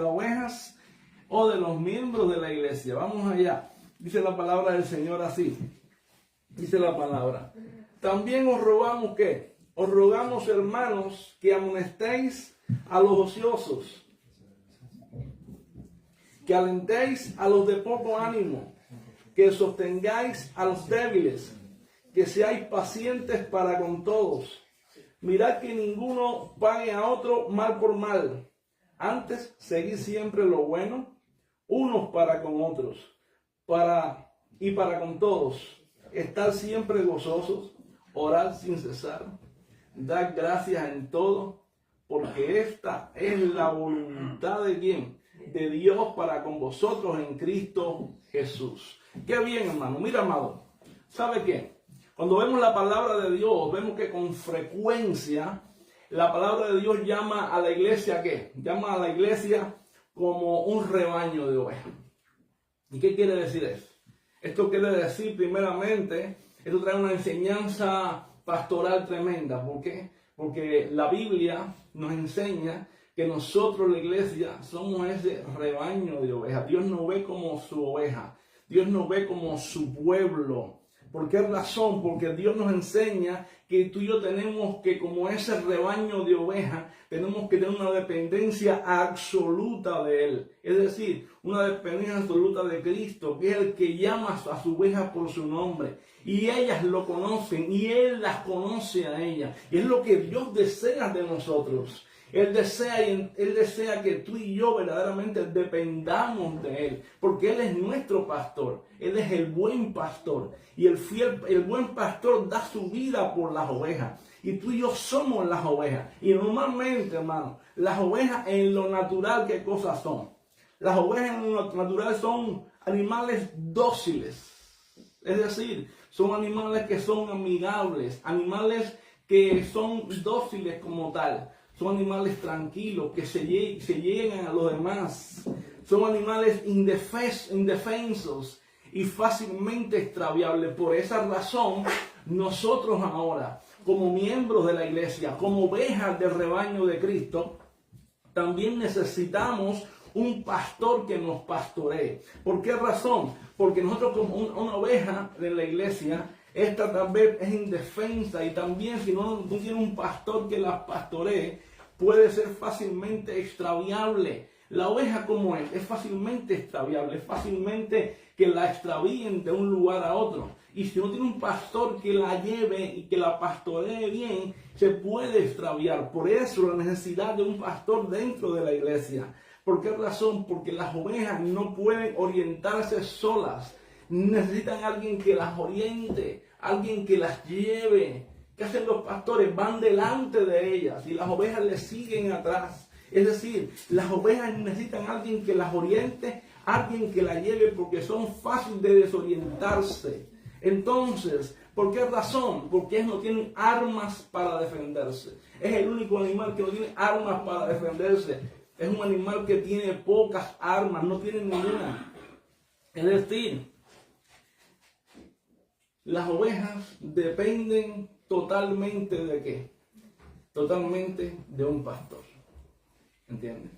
las ovejas o de los miembros de la iglesia. Vamos allá. Dice la palabra del Señor así. Dice la palabra. También os rogamos que, os rogamos, hermanos, que amonestéis a los ociosos, que alentéis a los de poco ánimo, que sostengáis a los débiles, que seáis pacientes para con todos. Mirad que ninguno pague a otro mal por mal. Antes, seguid siempre lo bueno, unos para con otros, para con todos. Estar siempre gozosos, orar sin cesar, dar gracias en todo, porque esta es la voluntad de ¿quién? De Dios para con vosotros en Cristo Jesús. Qué bien, hermano. Mira, amado, ¿sabe qué? Cuando vemos la palabra de Dios, vemos que con frecuencia la palabra de Dios llama a la iglesia, ¿qué? Llama a la iglesia como un rebaño de ovejas. ¿Y qué quiere decir eso? Esto quiere decir, primeramente, esto trae una enseñanza pastoral tremenda. ¿Por qué? Porque la Biblia nos enseña que nosotros, la iglesia, somos ese rebaño de ovejas. Dios nos ve como su oveja. Dios nos ve como su pueblo. ¿Por qué razón? Porque Dios nos enseña que tú y yo tenemos que, como ese rebaño de ovejas, tenemos que tener una dependencia absoluta de Él. Es decir, una dependencia absoluta de Cristo, que es el que llama a sus ovejas por su nombre. Y ellas lo conocen y Él las conoce a ellas. Y es lo que Dios desea de nosotros. Él desea que tú y yo verdaderamente dependamos de Él, porque Él es nuestro pastor, Él es el buen pastor, y el buen pastor da su vida por las ovejas, y tú y yo somos las ovejas. Y normalmente, hermano, las ovejas en lo natural, ¿qué cosas son? Las ovejas en lo natural son animales dóciles, es decir, son animales que son amigables, animales que son dóciles como tal. Son animales tranquilos, que se llegan a los demás. Son animales indefensos y fácilmente extraviables. Por esa razón, nosotros ahora, como miembros de la iglesia, como ovejas del rebaño de Cristo, también necesitamos un pastor que nos pastoree. ¿Por qué razón? Porque nosotros, como una oveja de la iglesia, esta tal vez es indefensa, y también si no tiene un pastor que la pastoree, puede ser fácilmente extraviable. La oveja, como es fácilmente extraviable, es fácilmente que la extravíen de un lugar a otro. Y si no tiene un pastor que la lleve y que la pastoree bien, se puede extraviar. Por eso la necesidad de un pastor dentro de la iglesia. ¿Por qué razón? Porque las ovejas no pueden orientarse solas. Necesitan alguien que las oriente, alguien que las lleve. ¿Qué hacen los pastores? Van delante de ellas y las ovejas les siguen atrás. Es decir, las ovejas necesitan alguien que las oriente, alguien que las lleve, porque son fáciles de desorientarse. Entonces, ¿por qué razón? Porque ellos no tienen armas para defenderse. Es el único animal que no tiene armas para defenderse. Es un animal que tiene pocas armas, no tiene ninguna. Es decir, las ovejas dependen totalmente ¿de qué? Totalmente de un pastor. ¿Entiendes?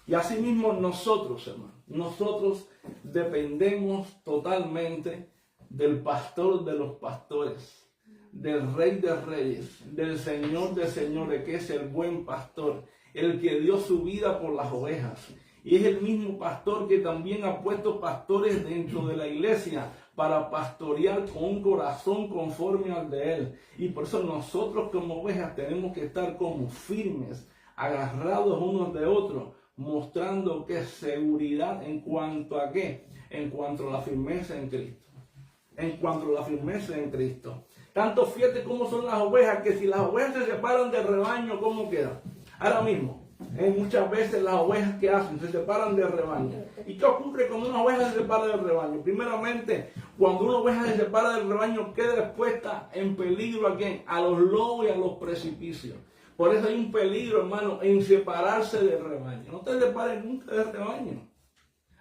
Y asimismo nosotros, hermanos, nosotros dependemos totalmente del pastor de los pastores, del Rey de Reyes, del Señor de señores, que es el buen pastor, el que dio su vida por las ovejas. Y es el mismo pastor que también ha puesto pastores dentro de la iglesia para pastorear con un corazón conforme al de Él. Y por eso nosotros como ovejas tenemos que estar como firmes, agarrados unos de otros, mostrando que seguridad en cuanto a qué, en cuanto a la firmeza en Cristo. En cuanto a la firmeza en Cristo. Tanto fíjate cómo son las ovejas, que si las ovejas se separan del rebaño, ¿cómo quedan? Ahora mismo, muchas veces las ovejas que hacen, se separan del rebaño. ¿Y qué ocurre cuando una oveja se separa del rebaño? Primeramente, cuando una oveja se separa del rebaño, queda expuesta en peligro ¿a quién? A los lobos y a los precipicios. Por eso hay un peligro, hermano, en separarse del rebaño. No te separes nunca del rebaño.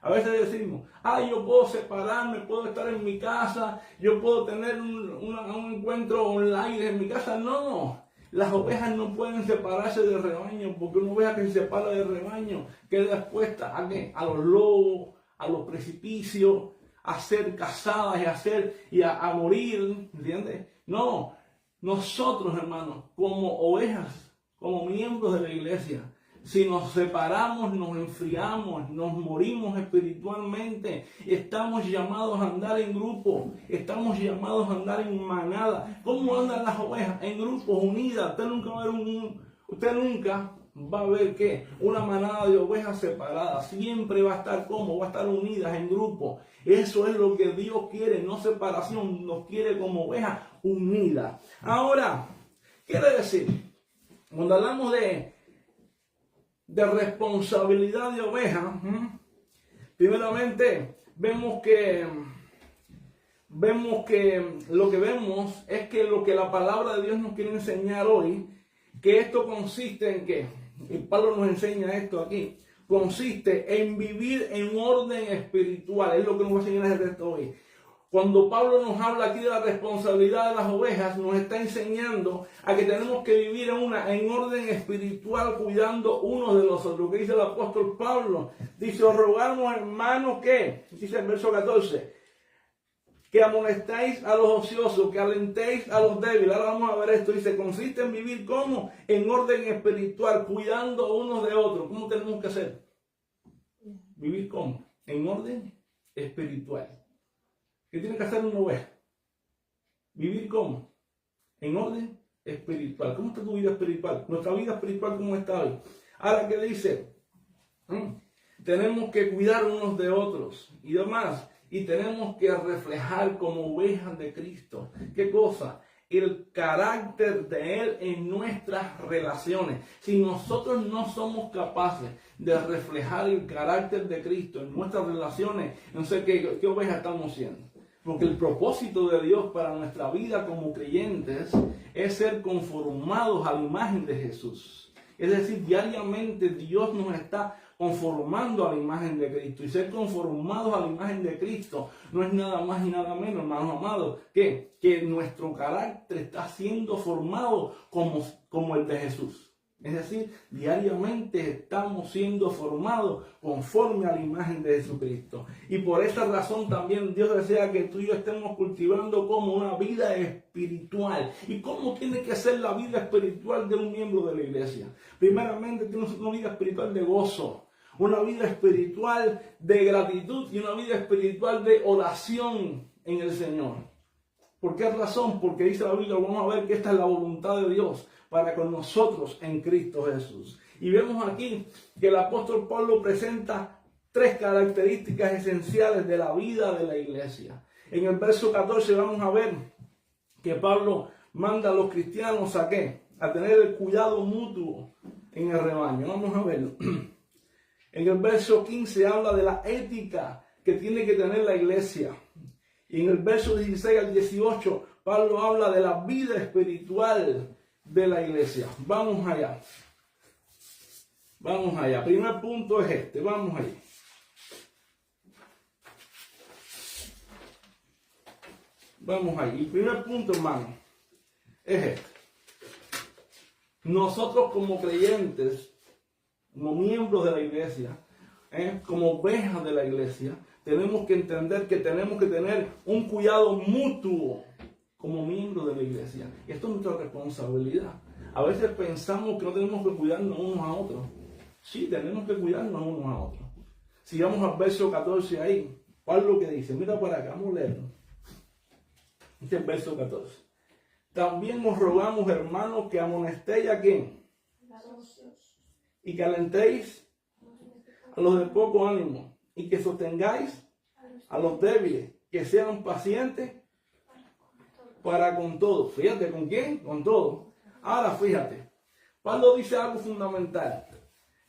A veces decimos, yo puedo separarme, puedo estar en mi casa, yo puedo tener un encuentro online en mi casa. No, Las ovejas no pueden separarse del rebaño, porque una oveja que se separa del rebaño queda expuesta ¿a qué? A los lobos, a los precipicios, a ser cazadas y a morir, ¿entiendes? No, nosotros, hermanos, como ovejas, como miembros de la iglesia, si nos separamos, nos enfriamos, nos morimos espiritualmente, estamos llamados a andar en grupo, estamos llamados a andar en manada. ¿Cómo andan las ovejas? En grupos, unidas. Usted nunca va a ver que una manada de ovejas separadas siempre va a estar como, va a estar unidas en grupo. Eso es lo que Dios quiere, no separación, nos quiere como ovejas unidas. Ahora, quiere decir, cuando hablamos de responsabilidad de oveja, primeramente vemos que lo que vemos es que lo que la palabra de Dios nos quiere enseñar hoy, que esto consiste en que, y Pablo nos enseña esto aquí, consiste en vivir en orden espiritual, es lo que nos va a enseñar el texto hoy. Cuando Pablo nos habla aquí de la responsabilidad de las ovejas, nos está enseñando a que tenemos que vivir en orden espiritual, cuidando unos de los otros. ¿Qué dice el apóstol Pablo? Dice, os rogamos, hermanos, que, dice el verso 14, que amonestéis a los ociosos, que alentéis a los débiles. Ahora vamos a ver esto. Dice, consiste en vivir ¿cómo? En orden espiritual, cuidando unos de otros. ¿Cómo tenemos que hacer? Vivir ¿cómo? En orden espiritual. ¿Qué tiene que hacer una oveja? ¿Vivir cómo? En orden espiritual. ¿Cómo está tu vida espiritual? Nuestra vida espiritual, ¿cómo está hoy? Ahora, ¿qué dice? Tenemos que cuidar unos de otros y demás. Y tenemos que reflejar como ovejas de Cristo. ¿Qué cosa? El carácter de Él en nuestras relaciones. Si nosotros no somos capaces de reflejar el carácter de Cristo en nuestras relaciones, entonces, ¿qué ovejas estamos siendo? Porque el propósito de Dios para nuestra vida como creyentes es ser conformados a la imagen de Jesús. Es decir, diariamente Dios nos está conformando a la imagen de Cristo. Y ser conformados a la imagen de Cristo no es nada más y nada menos, hermanos amados, que nuestro carácter está siendo formado como el de Jesús. Es decir, diariamente estamos siendo formados conforme a la imagen de Jesucristo. Y por esa razón también Dios desea que tú y yo estemos cultivando como una vida espiritual. ¿Y cómo tiene que ser la vida espiritual de un miembro de la iglesia? Primeramente, tiene una vida espiritual de gozo, una vida espiritual de gratitud y una vida espiritual de oración en el Señor. ¿Por qué razón? Porque dice la Biblia, vamos a ver que esta es la voluntad de Dios para con nosotros en Cristo Jesús. Y vemos aquí que el apóstol Pablo presenta tres características esenciales de la vida de la iglesia. En el verso 14 vamos a ver que Pablo manda a los cristianos ¿a qué? A tener el cuidado mutuo en el rebaño. Vamos a verlo. En el verso 15 habla de la ética que tiene que tener la iglesia. Y en el verso 16 al 18 Pablo habla de la vida espiritual de la iglesia. Vamos allá. Vamos allá. Primer punto es este. Vamos allá. Vamos allá. El primer punto, hermano, es este. Nosotros como creyentes, como miembros de la iglesia, como ovejas de la iglesia, tenemos que entender que tenemos que tener un cuidado mutuo como miembros de la iglesia. Esto es nuestra responsabilidad. A veces pensamos que no tenemos que cuidarnos unos a otros. Sí, tenemos que cuidarnos unos a otros. Si vamos al verso 14 ahí, Pablo que dice, mira para acá, vamos a leerlo. Este es el verso 14. También os rogamos, hermanos, que amonestéis a quién. Y que alentéis a los de poco ánimo. Y que sostengáis a los débiles. Que sean pacientes para con todos. Fíjate, ¿con quién? Con todos. Ahora fíjate, Pablo dice algo fundamental,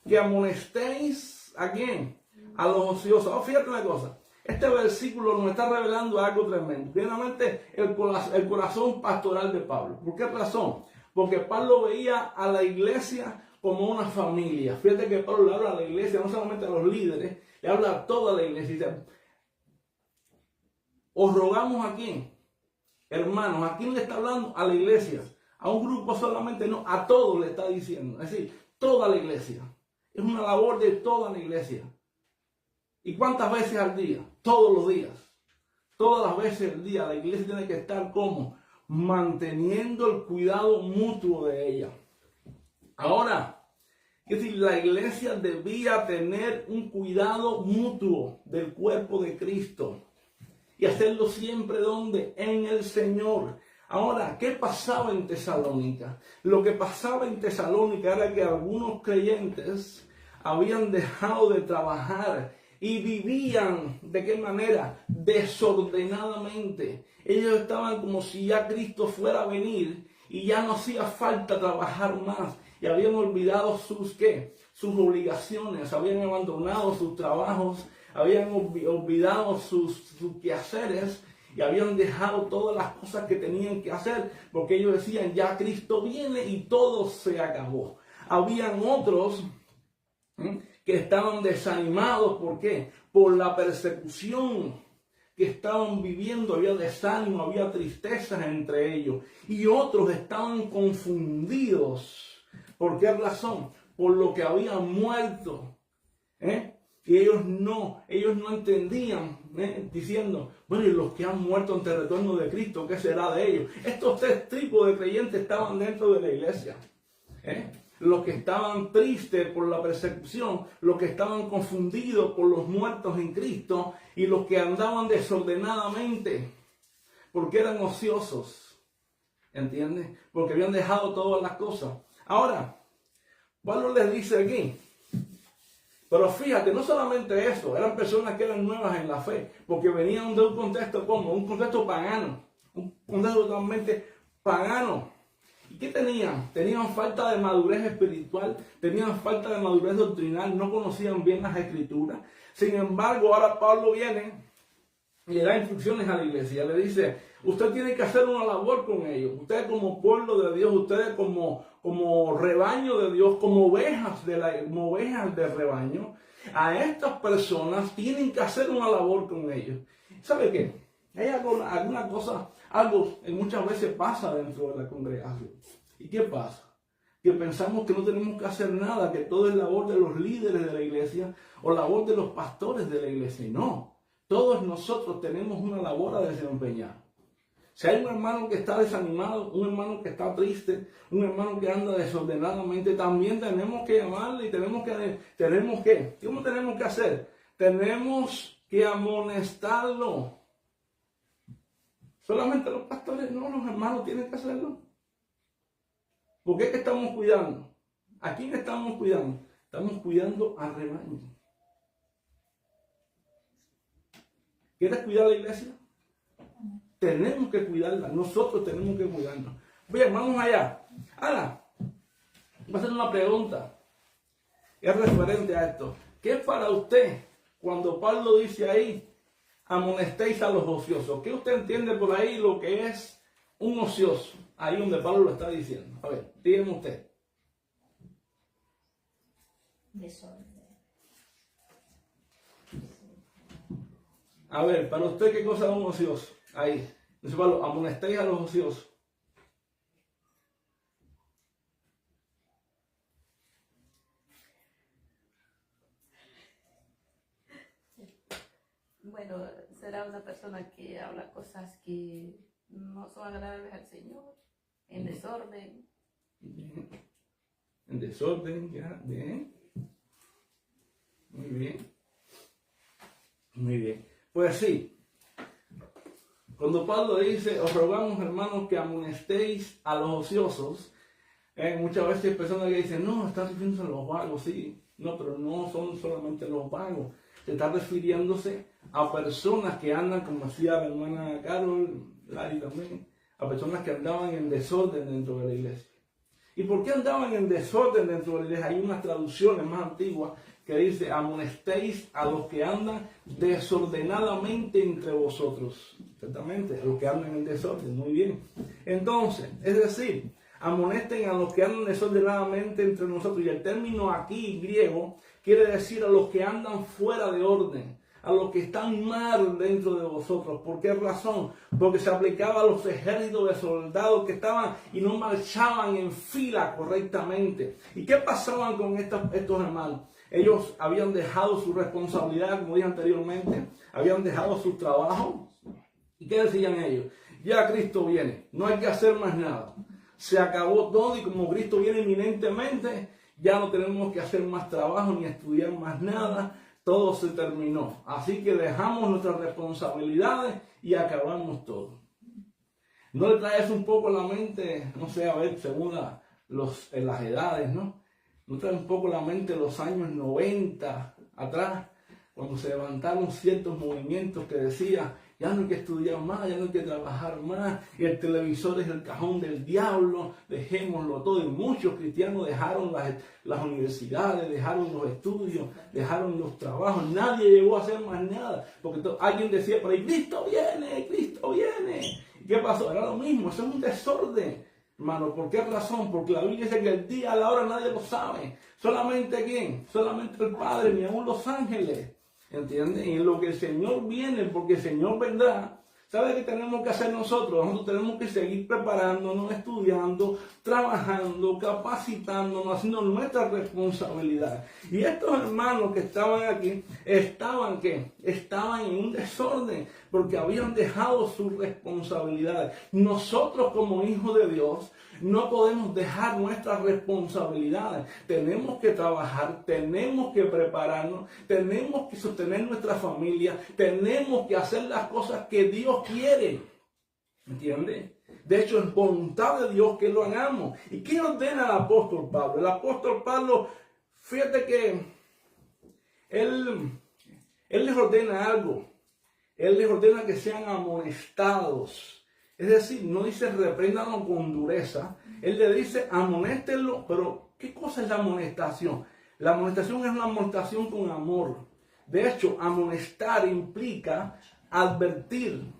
que amonestéis ¿a quién? A los ociosos. Oh, fíjate una cosa, este versículo nos está revelando algo tremendo. Primeramente, el corazón pastoral de Pablo. ¿Por qué razón? Porque Pablo veía a la iglesia como una familia. Fíjate que Pablo le habla a la iglesia, no solamente a los líderes, le habla a toda la iglesia. Dice, os rogamos ¿a quién? Hermanos, ¿a quién le está hablando? A la iglesia. A un grupo solamente, no, a todos le está diciendo. Es decir, toda la iglesia. Es una labor de toda la iglesia. ¿Y cuántas veces al día? Todos los días. Todas las veces al día la iglesia tiene que estar como manteniendo el cuidado mutuo de ella. Ahora, es decir, la iglesia debía tener un cuidado mutuo del cuerpo de Cristo y hacerlo siempre ¿dónde? En el Señor. Ahora, ¿qué pasaba en Tesalónica? Lo que pasaba en Tesalónica era que algunos creyentes habían dejado de trabajar y vivían, ¿de qué manera? Desordenadamente. Ellos estaban como si ya Cristo fuera a venir y ya no hacía falta trabajar más. Y habían olvidado sus, ¿qué? Sus obligaciones, habían abandonado sus trabajos, habían olvidado sus quehaceres y habían dejado todas las cosas que tenían que hacer porque ellos decían, ya Cristo viene y todo se acabó. Habían otros que estaban desanimados, ¿por qué? Por la persecución que estaban viviendo, había desánimo, había tristezas entre ellos. Y otros estaban confundidos. ¿Por qué razón? Por lo que habían muerto. Y ellos no entendían, diciendo, bueno, y los que han muerto ante el retorno de Cristo, ¿qué será de ellos? Estos tres tipos de creyentes estaban dentro de la iglesia. Los que estaban tristes por la persecución, los que estaban confundidos por los muertos en Cristo y los que andaban desordenadamente porque eran ociosos, ¿entiendes? Porque habían dejado todas las cosas. Ahora, Pablo les dice aquí, pero fíjate, no solamente eso, eran personas que eran nuevas en la fe, porque venían de un contexto como un contexto pagano, un contexto totalmente pagano. ¿Y qué tenían? Tenían falta de madurez espiritual, tenían falta de madurez doctrinal, no conocían bien las escrituras. Sin embargo, ahora Pablo viene y le da instrucciones a la iglesia. Le dice, usted tiene que hacer una labor con ellos. Ustedes como pueblo de Dios, ustedes como rebaño de Dios, como ovejas del rebaño, a estas personas tienen que hacer una labor con ellos. ¿Sabe qué? Hay alguna cosa, algo que muchas veces pasa dentro de la congregación. ¿Y qué pasa? Que pensamos que no tenemos que hacer nada, que todo es labor de los líderes de la iglesia o labor de los pastores de la iglesia. Y no, todos nosotros tenemos una labor a desempeñar. Si hay un hermano que está desanimado, un hermano que está triste, un hermano que anda desordenadamente, también tenemos que llamarle y ¿cómo tenemos que hacer? Tenemos que amonestarlo. Solamente los pastores, no, los hermanos tienen que hacerlo. ¿Por qué que estamos cuidando? ¿A quién estamos cuidando? Estamos cuidando al rebaño. ¿Quieres cuidar la iglesia? Tenemos que cuidarla, nosotros tenemos que cuidarnos. Bien, vamos allá. Ahora, voy a hacer una pregunta. Es referente a esto. ¿Qué es para usted cuando Pablo dice ahí, amonestéis a los ociosos? ¿Qué usted entiende por ahí lo que es un ocioso? Ahí donde Pablo lo está diciendo. A ver, dígame usted. Desorden. A ver, para usted, ¿qué cosa es un ocioso? Ahí. Dice Pablo, amonestéis a los ociosos. Bueno, será una persona que habla cosas que no son agradables al Señor, en desorden. Bien. En desorden, ya, bien. Muy bien. Muy bien. Pues sí. Cuando Pablo dice, os rogamos hermanos que amonestéis a los ociosos, muchas veces hay personas que dicen, no, está refiriéndose a los vagos, sí. No, pero no son solamente los vagos. Se está refiriéndose a personas que andan, como decía la hermana Carol, Lari también, a personas que andaban en desorden dentro de la iglesia. ¿Y por qué andaban en desorden dentro de la iglesia? Hay unas traducciones más antiguas que dice, amonestéis a los que andan desordenadamente entre vosotros. Exactamente, a los que andan en desorden, muy bien. Entonces, es decir, amonesten a los que andan desordenadamente entre nosotros. Y el término aquí griego quiere decir a los que andan fuera de orden, a los que están mal dentro de vosotros. ¿Por qué razón? Porque se aplicaba a los ejércitos de soldados que estaban y no marchaban en fila correctamente. ¿Y qué pasaban con estos hermanos? Ellos habían dejado su responsabilidad, como dije anteriormente, habían dejado su trabajo. ¿Y qué decían ellos? Ya Cristo viene, no hay que hacer más nada. Se acabó todo y como Cristo viene inminentemente, ya no tenemos que hacer más trabajo ni estudiar más nada. Todo se terminó. Así que dejamos nuestras responsabilidades y acabamos todo. ¿No le traes un poco a la mente, no sé, a ver, según las edades, ¿no? ¿No trae un poco a la mente los años 90 atrás, cuando se levantaron ciertos movimientos que decían, ya no hay que estudiar más, ya no hay que trabajar más, y el televisor es el cajón del diablo, dejémoslo todo? Y muchos cristianos dejaron las universidades, dejaron los estudios, dejaron los trabajos, nadie llegó a hacer más nada, porque alguien decía por ahí, Cristo viene, Cristo viene. ¿Y qué pasó? Era lo mismo, eso es un desorden. Hermano, ¿por qué razón? Porque la Biblia dice que el día, a la hora nadie lo sabe. ¿Solamente quién? Solamente el Padre, ni aún los ángeles. ¿Entiendes? Y en lo que el Señor viene, porque el Señor vendrá, ¿sabe qué tenemos que hacer nosotros? Nosotros tenemos que seguir preparándonos, estudiando, trabajando, capacitándonos, haciendo nuestra responsabilidad. Y estos hermanos que estaban aquí, estaban en un desorden, porque habían dejado sus responsabilidades. Nosotros como hijos de Dios, no podemos dejar nuestras responsabilidades. Tenemos que trabajar, tenemos que prepararnos, tenemos que sostener nuestra familia, tenemos que hacer las cosas que Dios quiere. ¿Entiende? De hecho, es voluntad de Dios que lo hagamos. ¿Y qué ordena el apóstol Pablo? El apóstol Pablo, fíjate que él les ordena algo. Él les ordena que sean amonestados. Es decir, no dice repréndanlo con dureza. Él le dice amonéstenlo, pero ¿qué cosa es la amonestación? La amonestación es una amonestación con amor. De hecho, amonestar implica advertir,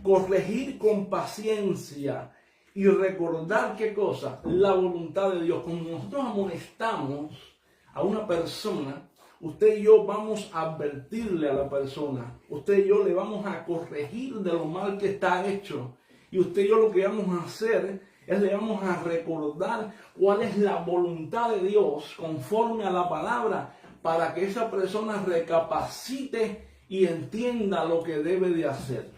corregir con paciencia y recordar ¿qué cosa? La voluntad de Dios. Cuando nosotros amonestamos a una persona, usted y yo vamos a advertirle a la persona. Usted y yo le vamos a corregir de lo mal que está hecho. Y usted y yo lo que vamos a hacer es le vamos a recordar cuál es la voluntad de Dios conforme a la palabra para que esa persona recapacite y entienda lo que debe de hacer.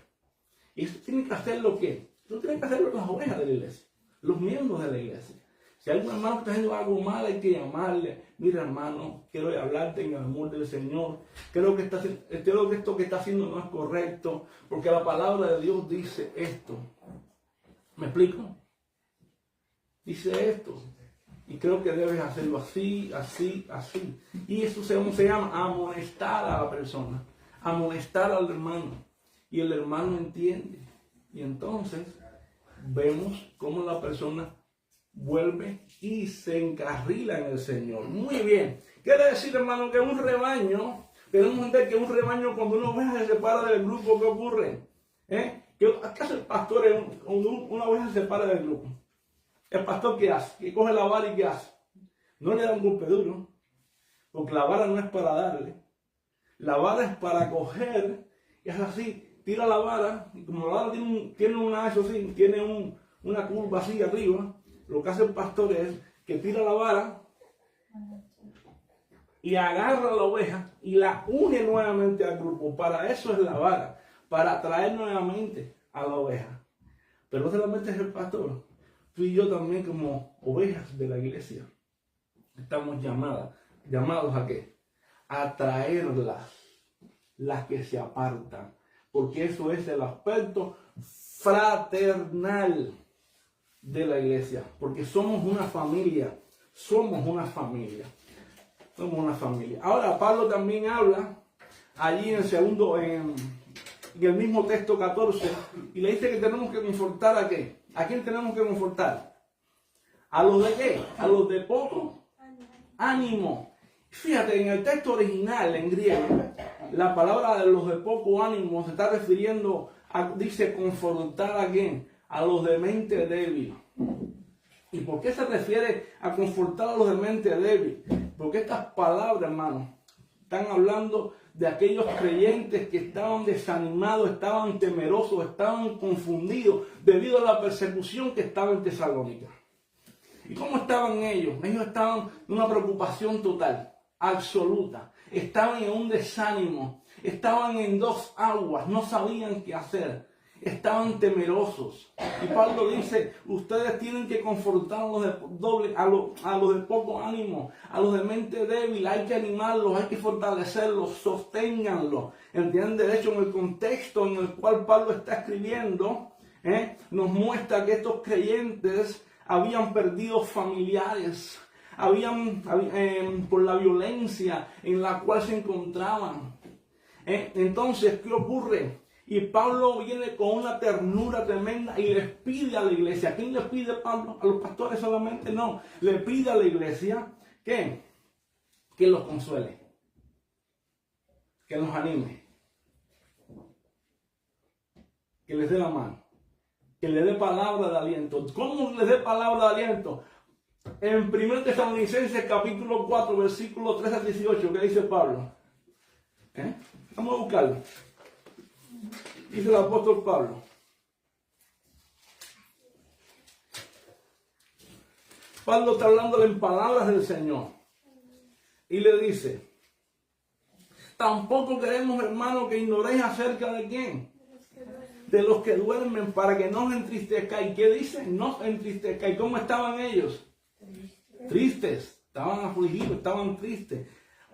Y eso tiene que hacerlo ¿qué? Eso tiene que hacerlo las ovejas de la iglesia, los miembros de la iglesia. Si hay algún hermano que está haciendo algo mal, hay que llamarle. Mira, hermano, quiero hablarte en el amor del Señor. Creo que esto que está haciendo no es correcto, porque la palabra de Dios dice esto. ¿Me explico? Dice esto. Y creo que debes hacerlo así, así, así. Y eso se llama amonestar a la persona. Amonestar al hermano. Y el hermano entiende. Y entonces vemos cómo la persona vuelve y se encarrila en el Señor. Muy bien. Quiere decir, hermano, que un rebaño, tenemos que entender que un rebaño, cuando una oveja se separa del grupo, ¿qué ocurre? ¿Qué hace el pastor cuando una oveja se separa del grupo? ¿El pastor qué hace? Que coge la vara y ¿qué hace? No le da un golpe duro, porque la vara no es para darle. La vara es para coger, y es así, tira la vara, y como la vara tiene una curva así arriba, lo que hace el pastor es que tira la vara y agarra a la oveja y la une nuevamente al grupo. Para eso es la vara, para atraer nuevamente a la oveja. Pero no solamente es el pastor, tú y yo también como ovejas de la iglesia estamos llamados ¿a qué? A traerlas, las que se apartan, porque eso es el aspecto fraternal de la iglesia, porque somos una familia. Ahora Pablo también habla allí en el mismo texto 14, y le dice que tenemos que confortar ¿a qué? ¿A quién tenemos que confortar? ¿A los de qué? A los de poco ánimo. Fíjate, en el texto original en griego, la palabra de los de poco ánimo se está refiriendo dice confortar ¿a quién? A los de mente débil. ¿Y por qué se refiere a confortar a los de mente débil? Porque estas palabras, hermano, Están hablando de aquellos creyentes que estaban desanimados, estaban temerosos, estaban confundidos debido a la persecución que estaba en Tesalónica. ¿Y cómo estaban ellos? Ellos estaban en una preocupación total, absoluta. Estaban en un desánimo, estaban en dos aguas, no sabían qué hacer. Estaban temerosos. Y Pablo dice, ustedes tienen que confortar a los de poco ánimo, a los de mente débil. Hay que animarlos, hay que fortalecerlos, sosténganlos. ¿Entienden? De hecho, en el contexto en el cual Pablo está escribiendo, nos muestra que estos creyentes habían perdido familiares, por la violencia en la cual se encontraban. Entonces, ¿qué ocurre? Y Pablo viene con una ternura tremenda y les pide a la iglesia. ¿A quién le pide Pablo? ¿A los pastores solamente? No. Le pide a la iglesia que los consuele, que los anime, que les dé la mano, que le dé palabra de aliento. ¿Cómo les dé palabra de aliento? En 1 Tesalonicenses capítulo 4, versículo 3 al 18, ¿qué dice Pablo? Vamos a buscarlo. Dice el apóstol Pablo. Pablo está hablándole en palabras del Señor. Y le dice, tampoco queremos, hermano, que ignoréis acerca de quién. De los que duermen, para que no os entristezcáis. ¿Qué dice? No os entristezcáis. ¿Cómo estaban ellos? Tristes. Estaban afligidos, estaban tristes.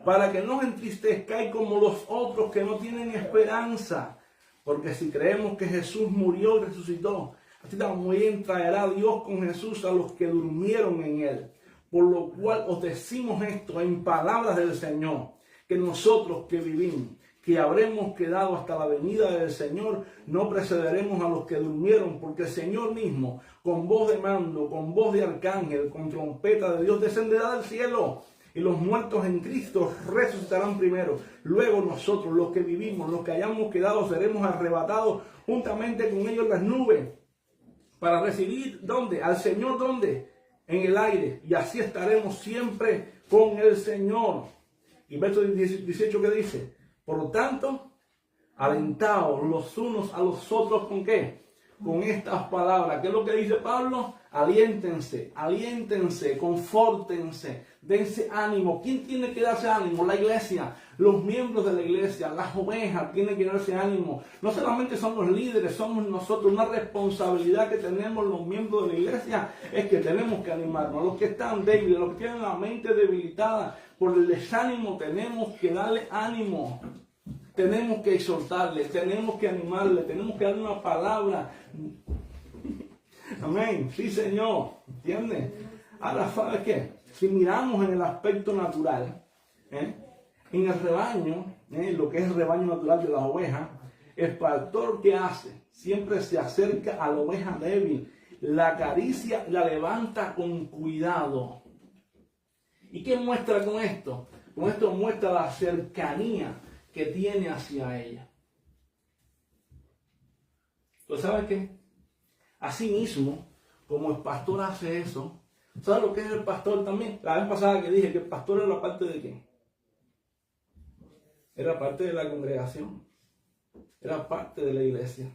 Para que no os entristezcáis como los otros que no tienen esperanza. Porque si creemos que Jesús murió y resucitó, así también traerá Dios con Jesús a los que durmieron en él. Por lo cual os decimos esto en palabras del Señor, que nosotros que vivimos, que habremos quedado hasta la venida del Señor, no precederemos a los que durmieron, porque el Señor mismo, con voz de mando, con voz de arcángel, con trompeta de Dios, descenderá del cielo. Y los muertos en Cristo resucitarán primero. Luego nosotros, los que vivimos, los que hayamos quedado, seremos arrebatados juntamente con ellos en las nubes. Para recibir, ¿dónde? Al Señor, ¿dónde? En el aire. Y así estaremos siempre con el Señor. Y verso 18, ¿qué dice? Por lo tanto, alentaos los unos a los otros, ¿con qué? Con estas palabras. ¿Qué es lo que dice Pablo? Aliéntense, aliéntense, confórtense, dense ánimo. ¿Quién tiene que darse ánimo? La iglesia, los miembros de la iglesia, las ovejas tienen que darse ánimo. No solamente son los líderes, somos nosotros. Una responsabilidad que tenemos los miembros de la iglesia es que tenemos que animarnos. Los que están débiles, los que tienen la mente debilitada por el desánimo, tenemos que darle ánimo. Tenemos que exhortarle, tenemos que animarle, tenemos que darle una palabra. Amén. Sí, Señor. ¿Entiendes? Ahora, ¿sabes qué? Si miramos en el aspecto natural, en el rebaño, lo que es el rebaño natural de las ovejas, el pastor que hace siempre se acerca a la oveja débil, la acaricia, la levanta con cuidado. ¿Y qué muestra con esto? Con esto muestra la cercanía que tiene hacia ella. Entonces, ¿sabes qué? Asimismo, como el pastor hace eso, ¿sabes lo que es el pastor también? La vez pasada que dije que el pastor era parte de ¿quién? Era parte de la congregación, era parte de la iglesia.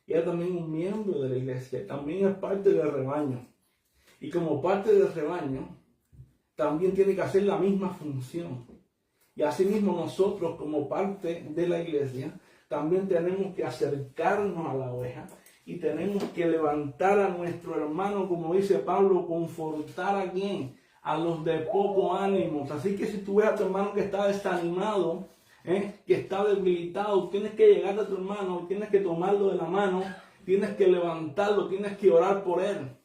Y era también un miembro de la iglesia, también es parte del rebaño. Y como parte del rebaño, también tiene que hacer la misma función. Y asimismo nosotros como parte de la iglesia también tenemos que acercarnos a la oveja y tenemos que levantar a nuestro hermano, como dice Pablo, confortar a quién, a los de poco ánimo. Así que si tú ves a tu hermano que está desanimado, que está debilitado, tienes que llegar a tu hermano, tienes que tomarlo de la mano, tienes que levantarlo, tienes que orar por él.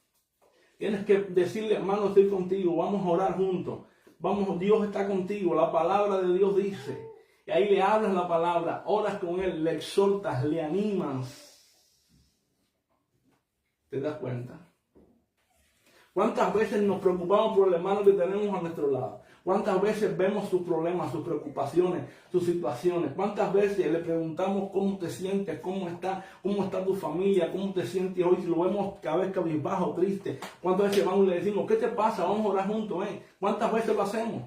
Tienes que decirle, hermano, estoy contigo, vamos a orar juntos. Vamos, Dios está contigo, la palabra de Dios dice. Y ahí le hablas la palabra, oras con él, le exhortas, le animas. ¿Te das cuenta? ¿Cuántas veces nos preocupamos por el hermano que tenemos a nuestro lado? ¿Cuántas veces vemos sus problemas, sus preocupaciones, sus situaciones? ¿Cuántas veces le preguntamos cómo te sientes, cómo está tu familia, cómo te sientes hoy? Si lo vemos cada vez cabizbajo, triste. ¿Cuántas veces vamos y le decimos, ¿qué te pasa? Vamos a orar juntos, ¿eh? ¿Cuántas veces lo hacemos?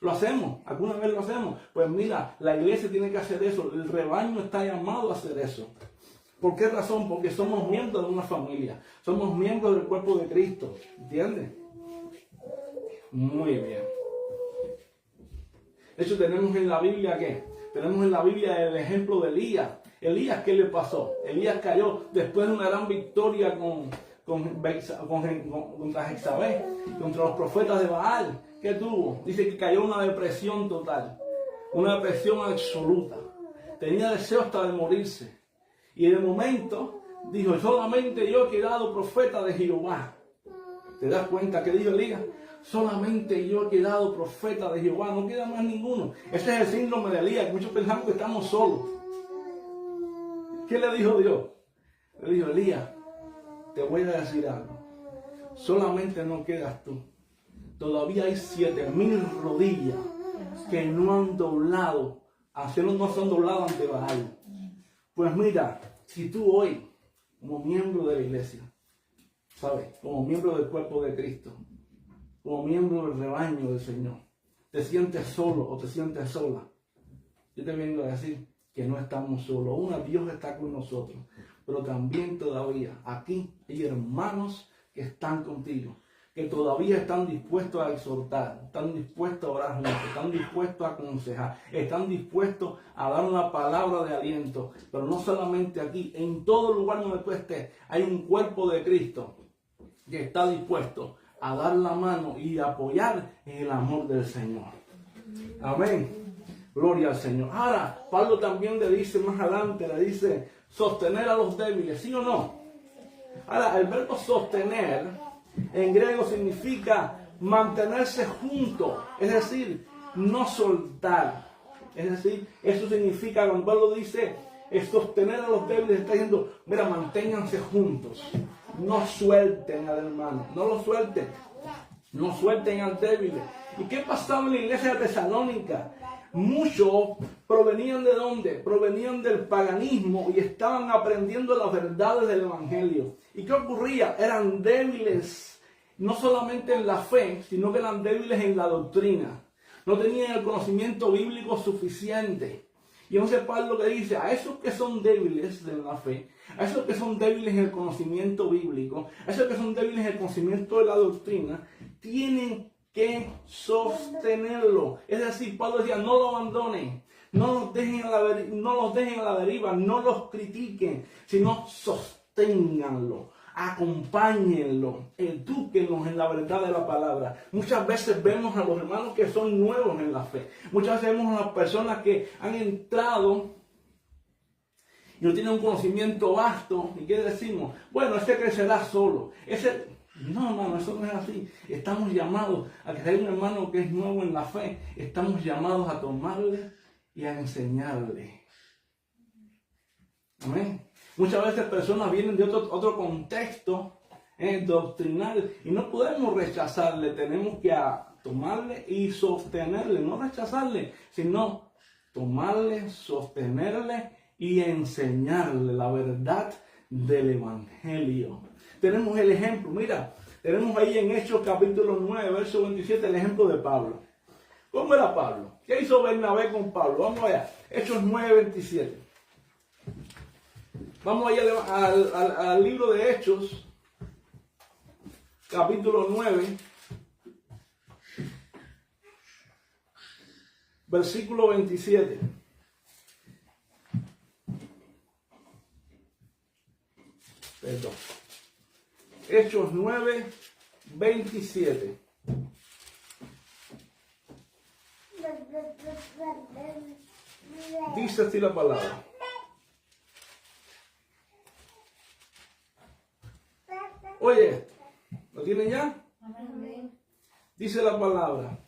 Lo hacemos, alguna vez lo hacemos. Pues mira, la iglesia tiene que hacer eso, el rebaño está llamado a hacer eso. ¿Por qué razón? Porque somos miembros de una familia, somos miembros del cuerpo de Cristo, ¿entiendes? Muy bien. De hecho, tenemos en la Biblia, ¿qué? Tenemos en la Biblia el ejemplo de Elías. Elías, ¿qué le pasó? Elías cayó después de una gran victoria contra Jezabel, contra los profetas de Baal. ¿Qué tuvo? Dice que cayó en una depresión total, una depresión absoluta. Tenía deseo hasta de morirse. Y en el momento dijo, solamente yo he quedado profeta de Jehová. ¿Te das cuenta que dijo Elías? Solamente yo he quedado profeta de Jehová, no queda más ninguno. Ese es el síndrome de Elías, que muchos pensamos que estamos solos. ¿Qué le dijo Dios? Le dijo, Elías, te voy a decir algo. Solamente no quedas tú. Todavía hay 7,000 rodillas que no han doblado, no se han doblado ante Baal. Pues mira, si tú hoy, como miembro de la iglesia, ¿sabes? Como miembro del cuerpo de Cristo, como miembro del rebaño del Señor, te sientes solo o te sientes sola, yo te vengo a decir que no estamos solos. Dios está con nosotros, pero también todavía aquí hay hermanos que están contigo, que todavía están dispuestos a exhortar, están dispuestos a orar juntos, están dispuestos a aconsejar, están dispuestos a dar una palabra de aliento. Pero no solamente aquí, en todo lugar donde tú estés, hay un cuerpo de Cristo que está dispuesto a dar la mano y apoyar en el amor del Señor. Amén. Gloria al Señor. Ahora, Pablo también le dice más adelante, le dice sostener a los débiles, ¿sí o no? Ahora, el verbo sostener en griego significa mantenerse junto, es decir, no soltar. Es decir, eso significa, cuando Pablo dice sostener a los débiles, está diciendo, mira, manténganse juntos, no suelten al hermano, no lo suelten, no suelten al débil. ¿Y qué pasaba en la iglesia de Tesalónica? Muchos provenían ¿de dónde? Provenían del paganismo y estaban aprendiendo las verdades del evangelio. ¿Y qué ocurría? Eran débiles, no solamente en la fe, sino que eran débiles en la doctrina. No tenían el conocimiento bíblico suficiente. Y entonces Pablo que dice, a esos que son débiles en la fe, a esos que son débiles en el conocimiento bíblico, a esos que son débiles en el conocimiento de la doctrina, tienen que sostenerlo. Es decir, Pablo decía, no lo abandonen, no los dejen a la deriva, no los critiquen, sino sosténganlo, acompáñenlo, edúquenlos en la verdad de la palabra. Muchas veces vemos a los hermanos que son nuevos en la fe. Muchas veces vemos a las personas que han entrado y no tienen un conocimiento vasto. ¿Y qué decimos? Bueno, ese crecerá solo. No, hermano, eso no es así. Estamos llamados a que hay un hermano que es nuevo en la fe. Estamos llamados a tomarle y a enseñarle. Amén. Muchas veces personas vienen de otro contexto doctrinal y no podemos rechazarle. Tenemos que tomarle y sostenerle. No rechazarle, sino tomarle, sostenerle y enseñarle la verdad del evangelio. Tenemos el ejemplo, mira, tenemos ahí en Hechos capítulo 9, verso 27, el ejemplo de Pablo. ¿Cómo era Pablo? ¿Qué hizo Bernabé con Pablo? Vamos allá, Hechos 9, 27. Vamos allá al libro de Hechos, capítulo 9, versículo 27. Perdón. Hechos 9, 27. Dice así la palabra. Oye, ¿lo tienen ya? Dice la palabra.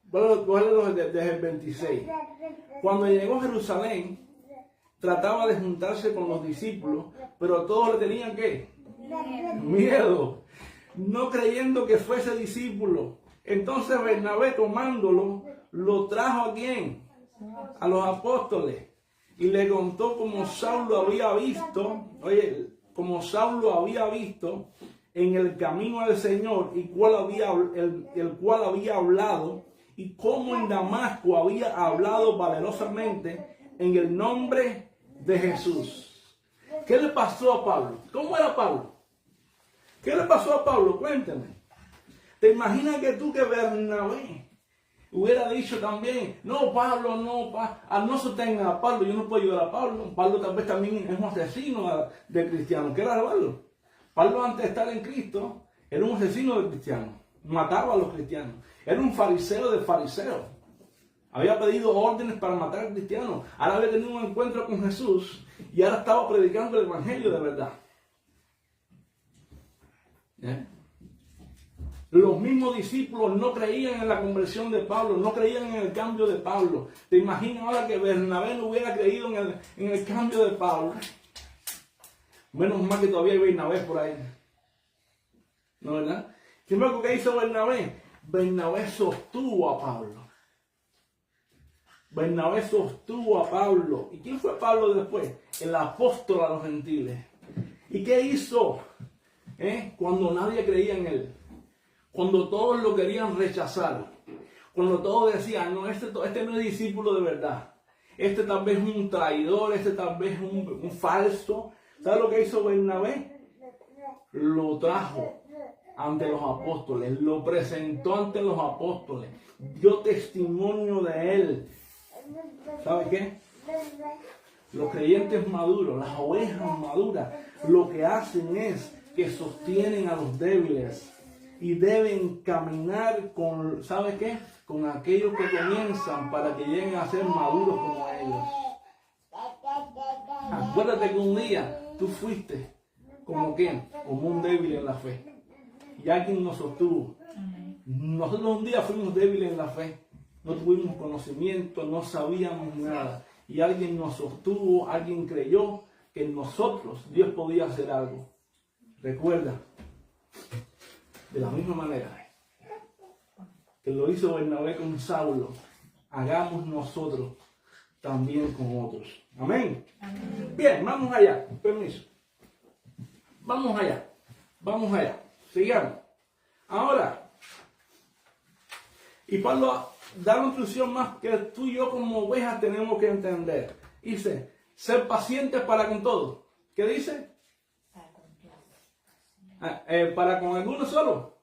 Bueno, desde el 26. Cuando llegó a Jerusalén, trataba de juntarse con los discípulos, pero todos le tenían ¿qué? Miedo, no creyendo que fuese discípulo. Entonces Bernabé, tomándolo, lo trajo ¿a quién? A los apóstoles. Y le contó como Saulo había visto, en el camino del Señor, el cual había hablado, y cómo en Damasco había hablado valerosamente en el nombre de Jesús. ¿Qué le pasó a Pablo? ¿Cómo era Pablo? ¿Qué le pasó a Pablo? Cuéntame. ¿Te imaginas que Bernabé hubiera dicho también, no, Pablo, no sostenga a Pablo, yo no puedo ayudar a Pablo? Pablo tal vez también es un asesino de cristianos. ¿Qué era Pablo? Pablo, antes de estar en Cristo, era un asesino de cristianos. Mataba a los cristianos. Era un fariseo de fariseos. Había pedido órdenes para matar a cristianos. Ahora había tenido un encuentro con Jesús y ahora estaba predicando el evangelio de verdad. ¿Eh? Los mismos discípulos no creían en la conversión de Pablo, no creían en el cambio de Pablo. ¿Te imaginas ahora que Bernabé no hubiera creído en el cambio de Pablo? Menos mal que todavía hay Bernabé por ahí. ¿No, verdad? ¿Qué es lo que hizo Bernabé? Bernabé sostuvo a Pablo. Bernabé sostuvo a Pablo. ¿Y quién fue Pablo después? El apóstol a los gentiles. ¿Y qué hizo? Cuando nadie creía en él. Cuando todos lo querían rechazar. Cuando todos decían, no, este no es discípulo de verdad. Este tal vez es un traidor, este tal vez es un falso. ¿Sabe lo que hizo Bernabé? Lo trajo ante los apóstoles, lo presentó ante los apóstoles, dio testimonio de él. ¿Sabe qué? Los creyentes maduros, las ovejas maduras, lo que hacen es que sostienen a los débiles y deben caminar con, ¿sabe qué? Con aquellos que comienzan para que lleguen a ser maduros como ellos. Acuérdate que un día tú fuiste como quién, como un débil en la fe. Y alguien nos sostuvo. Nosotros un día fuimos débiles en la fe. No tuvimos conocimiento, no sabíamos nada. Y alguien nos sostuvo, alguien creyó que en nosotros Dios podía hacer algo. Recuerda, de la misma manera que lo hizo Bernabé con Saulo, hagamos nosotros también con otros. Amén. Amén. Bien, vamos allá. Permiso. Vamos allá. Sigamos. Ahora, y Pablo da una instrucción más que tú y yo como ovejas tenemos que entender. Dice, ser pacientes para con todo. ¿Qué dice? Para con algunos solo.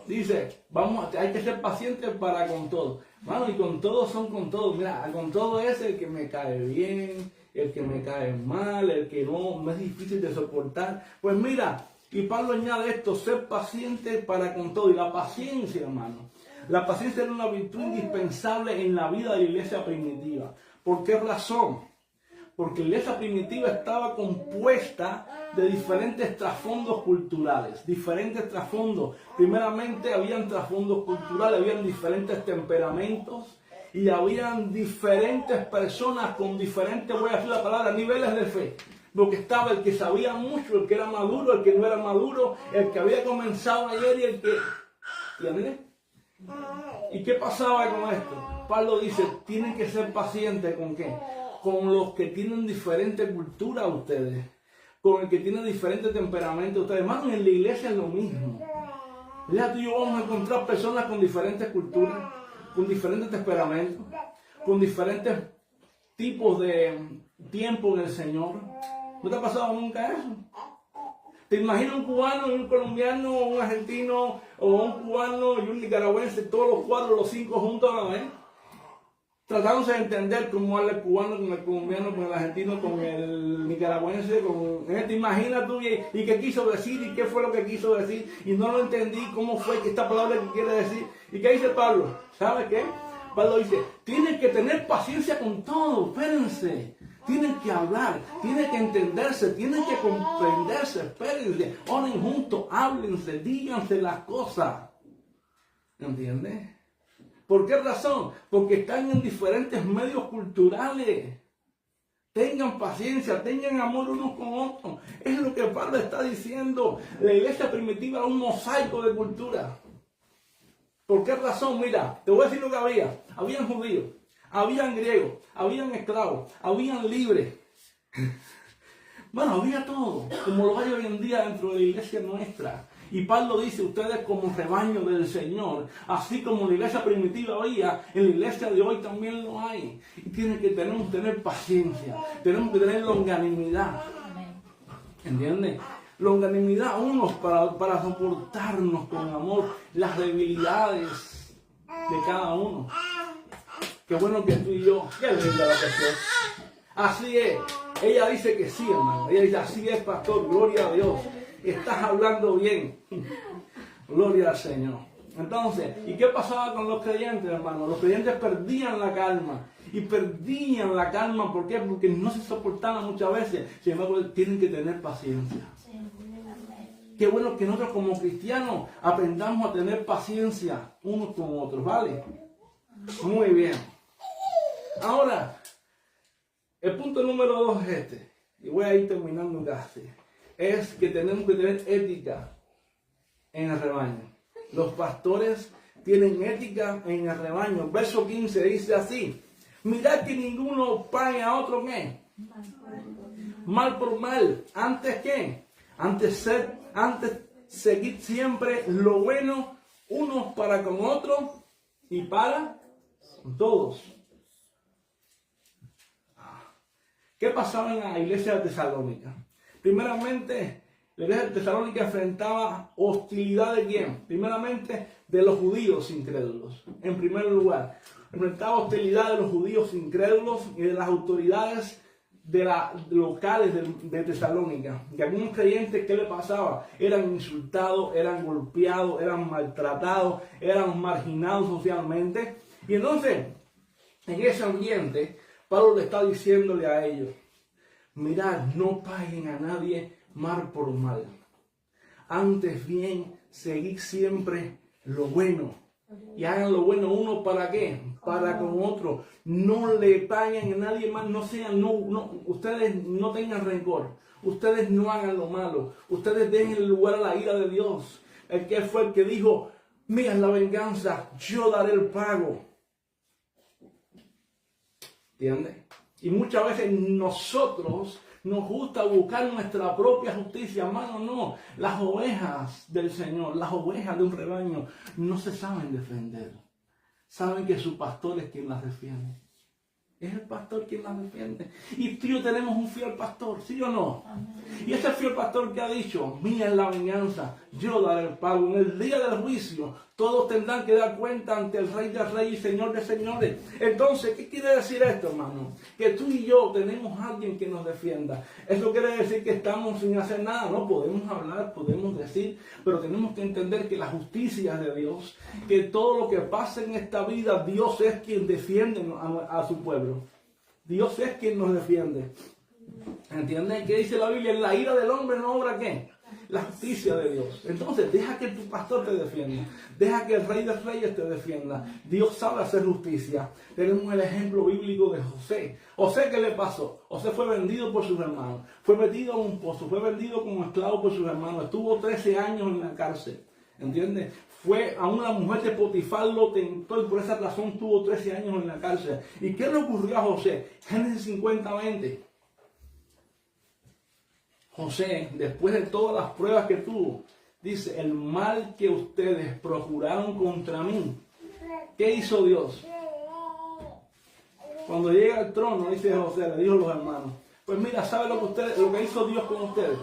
Dice, hay que ser pacientes para con todo. Mano, y con todo son con todo. Mira, con todo es el que me cae bien, el que me cae mal, el que no es difícil de soportar. Pues mira, y Pablo añade esto, ser paciente para con todo. Y la paciencia, hermano. La paciencia era una virtud indispensable en la vida de la iglesia primitiva. ¿Por qué razón? Porque la iglesia primitiva estaba compuesta de diferentes trasfondos culturales. Diferentes trasfondos. Primeramente, habían trasfondos culturales, habían diferentes temperamentos y habían diferentes personas con diferentes, voy a decir la palabra, niveles de fe. Porque estaba el que sabía mucho, el que era maduro, el que no era maduro, el que había comenzado ayer y el que... ¿Y qué pasaba con esto? Pablo dice, tienen que ser pacientes ¿con qué? Con los que tienen diferente cultura a ustedes, con el que tiene diferente temperamento a ustedes. Hermano, en la iglesia es lo mismo. Ya tú y yo vamos a encontrar personas con diferentes culturas, con diferentes temperamentos, con diferentes tipos de tiempo en el Señor. ¿No te ha pasado nunca eso? ¿Te imaginas un cubano y un colombiano, o un argentino, o un cubano y un nicaragüense, todos los cuatro, los cinco juntos a la vez? Tratándose de entender cómo habla el cubano con el colombiano, con el argentino, con el nicaragüense, ¿te imaginas tú y qué quiso decir y qué fue lo que quiso decir? Y no lo entendí, cómo fue que esta palabra que quiere decir. ¿Y qué dice Pablo? ¿Sabe qué? Pablo dice, tienen que tener paciencia con todo, espérense. Tienen que hablar, tienen que entenderse, tienen que comprenderse, espérense, oren juntos, háblense, díganse las cosas. ¿Entiendes? ¿Por qué razón? Porque están en diferentes medios culturales. Tengan paciencia, tengan amor unos con otros. Es lo que Pablo está diciendo. La iglesia primitiva era un mosaico de cultura. ¿Por qué razón? Mira, te voy a decir lo que había. Habían judíos, habían griegos, habían esclavos, habían libres. Bueno, había todo, como lo hay hoy en día dentro de la iglesia nuestra. Y Pablo dice, ustedes como rebaño del Señor, así como la iglesia primitiva había, en la iglesia de hoy también lo hay. Y tenemos que tener paciencia, tenemos que tener longanimidad. ¿Entiendes? Longanimidad unos para soportarnos con amor las debilidades de cada uno. Qué bueno que tú y yo, qué linda la cuestión. Así es. Ella dice que sí, hermano. Ella dice, así es, pastor, gloria a Dios. Estás hablando bien. Gloria al Señor. Entonces, ¿y qué pasaba con los creyentes, hermano? Los creyentes perdían la calma. Y perdían la calma, ¿por qué? Porque no se soportaban muchas veces. Sin embargo, tienen que tener paciencia. Qué bueno que nosotros como cristianos aprendamos a tener paciencia unos con otros, ¿vale? Muy bien. Ahora, el punto número 2 es este, y voy a ir terminando casi, es que tenemos que tener ética en el rebaño. Los pastores tienen ética en el rebaño. Verso 15 dice así, mirad que ninguno pague a otro, ¿qué? Mal por mal. ¿Antes qué? Antes seguid siempre lo bueno, unos para con otros y para todos. ¿Qué pasaba en la iglesia de Tesalónica? Primeramente, la iglesia de Tesalónica enfrentaba hostilidad de quién? Primeramente, de los judíos incrédulos. En primer lugar, enfrentaba hostilidad de los judíos incrédulos y de las autoridades locales de Tesalónica. Y algunos creyentes, ¿qué le pasaba? Eran insultados, eran golpeados, eran maltratados, eran marginados socialmente. Y entonces, en ese ambiente, Pablo le está diciéndole a ellos, mirad, no paguen a nadie mal por mal. Antes bien, seguid siempre lo bueno. Y hagan lo bueno uno para qué, para con otro. No le paguen a nadie más, ustedes no tengan rencor. Ustedes no hagan lo malo. Ustedes dejen el lugar a la ira de Dios. El que fue el que dijo, mía es la venganza, yo daré el pago. ¿Entiendes? Y muchas veces nosotros nos gusta buscar nuestra propia justicia. Hermano, no. Las ovejas del Señor, las ovejas de un rebaño, no se saben defender. Saben que su pastor es quien las defiende. Es el pastor quien las defiende. Y tú y yo tenemos un fiel pastor, ¿sí o no? Amén. Y ese fiel pastor que ha dicho, mía es la venganza, yo daré el pago. En el día del juicio, todos tendrán que dar cuenta ante el Rey de Reyes y Señor de Señores. Entonces, ¿qué quiere decir esto, hermano? Que tú y yo tenemos a alguien que nos defienda. Eso quiere decir que estamos sin hacer nada. No podemos hablar, podemos decir, pero tenemos que entender que la justicia es de Dios, que todo lo que pasa en esta vida, Dios es quien defiende a su pueblo. Dios es quien nos defiende. ¿Entienden? ¿Qué dice la Biblia? En la ira del hombre no obra ¿qué? La justicia de Dios. Entonces, deja que tu pastor te defienda. Deja que el Rey de Reyes te defienda. Dios sabe hacer justicia. Tenemos el ejemplo bíblico de José. José, ¿qué le pasó? José fue vendido por sus hermanos. Fue metido en un pozo. Fue vendido como esclavo por sus hermanos. Estuvo 13 años en la cárcel. ¿Entiendes? Fue a una mujer de Potifar, lo tentó y por esa razón tuvo 13 años en la cárcel. ¿Y qué le ocurrió a José? Génesis 50:20. José, después de todas las pruebas que tuvo, dice, el mal que ustedes procuraron contra mí, ¿qué hizo Dios? Cuando llega al trono, dice José, le dijo a los hermanos, pues mira, ¿sabe lo que hizo Dios con ustedes?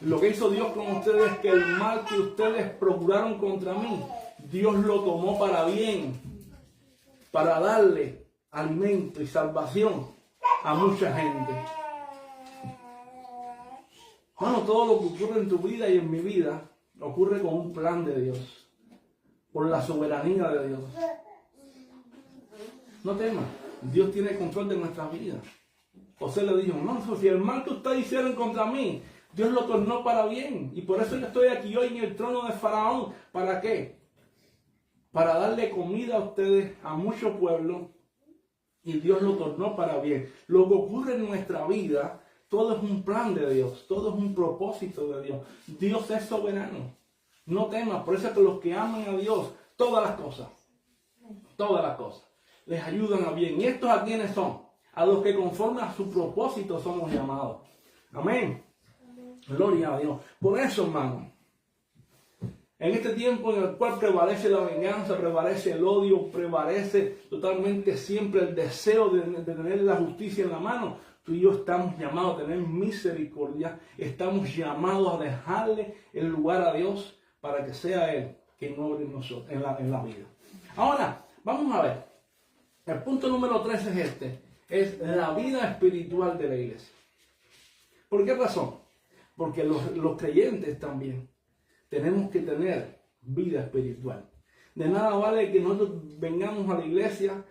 Lo que hizo Dios con ustedes es que el mal que ustedes procuraron contra mí, Dios lo tomó para bien, para darle alimento y salvación a mucha gente. Bueno, todo lo que ocurre en tu vida y en mi vida ocurre con un plan de Dios, por la soberanía de Dios. No temas, Dios tiene control de nuestras vidas. José le dijo, no, si el mal que ustedes hicieron contra mí, Dios lo tornó para bien. Y por eso yo estoy aquí hoy en el trono de Faraón. ¿Para qué? Para darle comida a ustedes, a mucho pueblo. Y Dios lo tornó para bien. Lo que ocurre en nuestra vida, todo es un plan de Dios. Todo es un propósito de Dios. Dios es soberano. No temas. Por eso es que los que aman a Dios, todas las cosas, les ayudan a bien. ¿Y estos a quiénes son? A los que conforme a su propósito somos llamados. Amén. Gloria a Dios. Por eso, hermano, en este tiempo en el cual prevalece la venganza, prevalece el odio, prevalece totalmente siempre el deseo de tener la justicia en la mano, tú y yo estamos llamados a tener misericordia, estamos llamados a dejarle el lugar a Dios para que sea Él quien obre en nosotros, en la vida. Ahora, vamos a ver. El punto número 3 es este. Es la vida espiritual de la iglesia. ¿Por qué razón? Porque los creyentes también tenemos que tener vida espiritual. De nada vale que nosotros vengamos a la iglesia,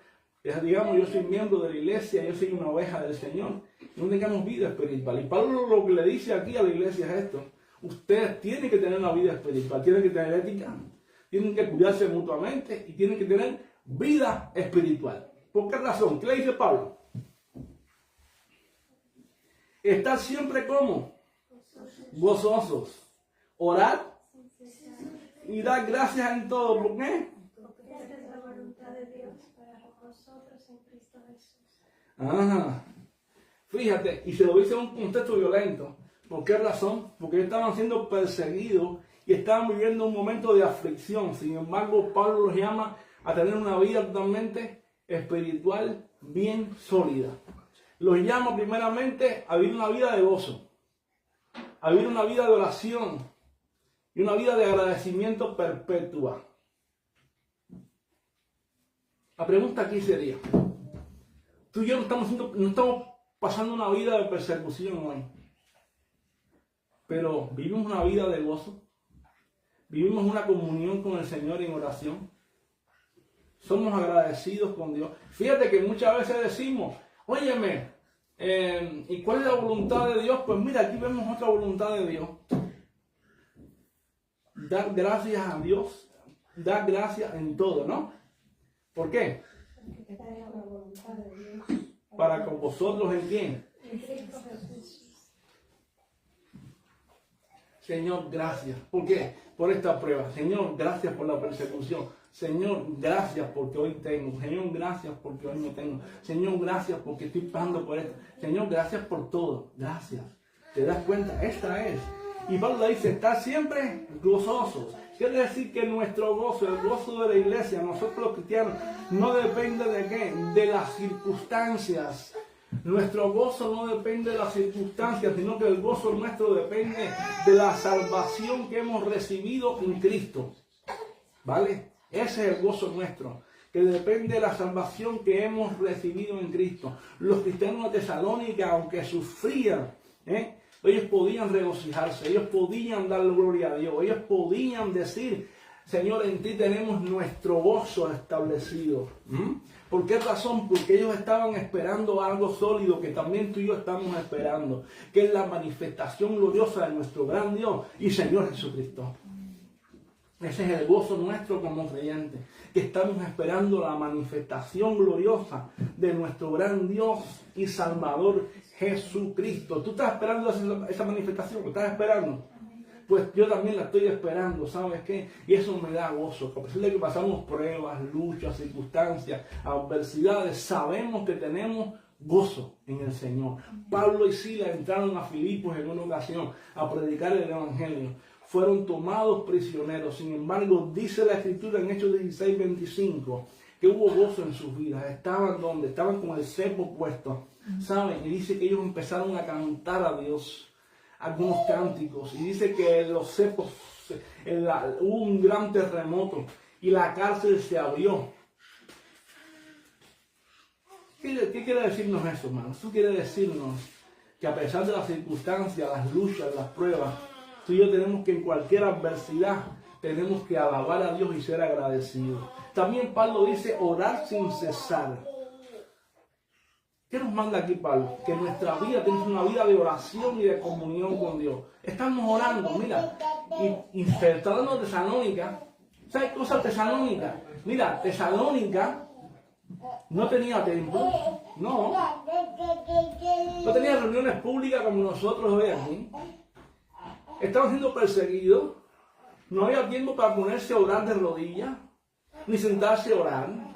digamos yo soy miembro de la iglesia, yo soy una oveja del Señor, y no tengamos vida espiritual. Y Pablo lo que le dice aquí a la iglesia es esto: ustedes tienen que tener una vida espiritual, tienen que tener ética, tienen que cuidarse mutuamente y tienen que tener vida espiritual. ¿Por qué razón? ¿Qué le dice Pablo? Estar siempre como gozosos, orar y dar gracias en todo. ¿Por qué? Porque esta es la voluntad de Dios para nosotros en Cristo Jesús. Ajá. Fíjate, y se lo dice en un contexto violento. ¿Por qué razón? Porque ellos estaban siendo perseguidos y estaban viviendo un momento de aflicción. Sin embargo, Pablo los llama a tener una vida totalmente espiritual bien sólida. Los llama primeramente a vivir una vida de gozo, a vivir una vida de oración y una vida de agradecimiento perpetua. La pregunta aquí sería, tú y yo no estamos pasando una vida de persecución hoy, pero vivimos una vida de gozo, vivimos una comunión con el Señor en oración, somos agradecidos con Dios. Fíjate que muchas veces decimos, óyeme, ¿y cuál es la voluntad de Dios? Pues mira, aquí vemos otra voluntad de Dios. Dar gracias a Dios, dar gracias en todo, ¿no? ¿Por qué? Porque esta es la voluntad de Dios. Para con vosotros, ¿en quién? En Cristo Jesús. Señor, gracias. ¿Por qué? Por esta prueba. Señor, gracias por la persecución. Señor, gracias porque hoy tengo. Señor, gracias porque hoy no tengo. Señor, gracias porque estoy pasando por esto. Señor, gracias por todo. Gracias. ¿Te das cuenta? Esta es. Y Pablo dice, estar siempre gozosos. Quiere decir que nuestro gozo, el gozo de la iglesia, nosotros los cristianos, no depende de qué, de las circunstancias. Nuestro gozo no depende de las circunstancias, sino que el gozo nuestro depende de la salvación que hemos recibido en Cristo. ¿Vale? Ese es el gozo nuestro, que depende de la salvación que hemos recibido en Cristo. Los cristianos de Tesalónica, aunque sufrían, ellos podían regocijarse, ellos podían dar gloria a Dios, ellos podían decir, Señor, en ti tenemos nuestro gozo establecido. ¿Por qué razón? Porque ellos estaban esperando algo sólido que también tú y yo estamos esperando, que es la manifestación gloriosa de nuestro gran Dios y Señor Jesucristo. Ese es el gozo nuestro como creyentes, que estamos esperando la manifestación gloriosa de nuestro gran Dios y Salvador Jesucristo. ¿Tú estás esperando esa manifestación? ¿Lo estás esperando? Pues yo también la estoy esperando, ¿sabes qué? Y eso me da gozo. A pesar de que pasamos pruebas, luchas, circunstancias, adversidades, sabemos que tenemos gozo en el Señor. Pablo y Silas entraron a Filipos en una ocasión a predicar el Evangelio. Fueron tomados prisioneros. Sin embargo, dice la Escritura en Hechos 16:25 que hubo gozo en sus vidas. Estaban donde, estaban con el cepo puesto, ¿saben? Y dice que ellos empezaron a cantar a Dios algunos cánticos. Y dice que los cepos, hubo un gran terremoto y la cárcel se abrió. ¿Qué quiere decirnos eso, hermano? Eso quiere decirnos que a pesar de las circunstancias, las luchas, las pruebas, tú y yo tenemos que en cualquier adversidad, tenemos que alabar a Dios y ser agradecidos. También Pablo dice orar sin cesar. ¿Qué nos manda aquí Pablo? Que nuestra vida tenga una vida de oración y de comunión con Dios. Estamos orando, mira, y se está dando Tesalónica. ¿Sabes cosas Tesalónica? Mira, Tesalónica no tenía templo, no tenía reuniones públicas como nosotros hoy aquí. Estaban siendo perseguidos, no había tiempo para ponerse a orar de rodillas, ni sentarse a orar.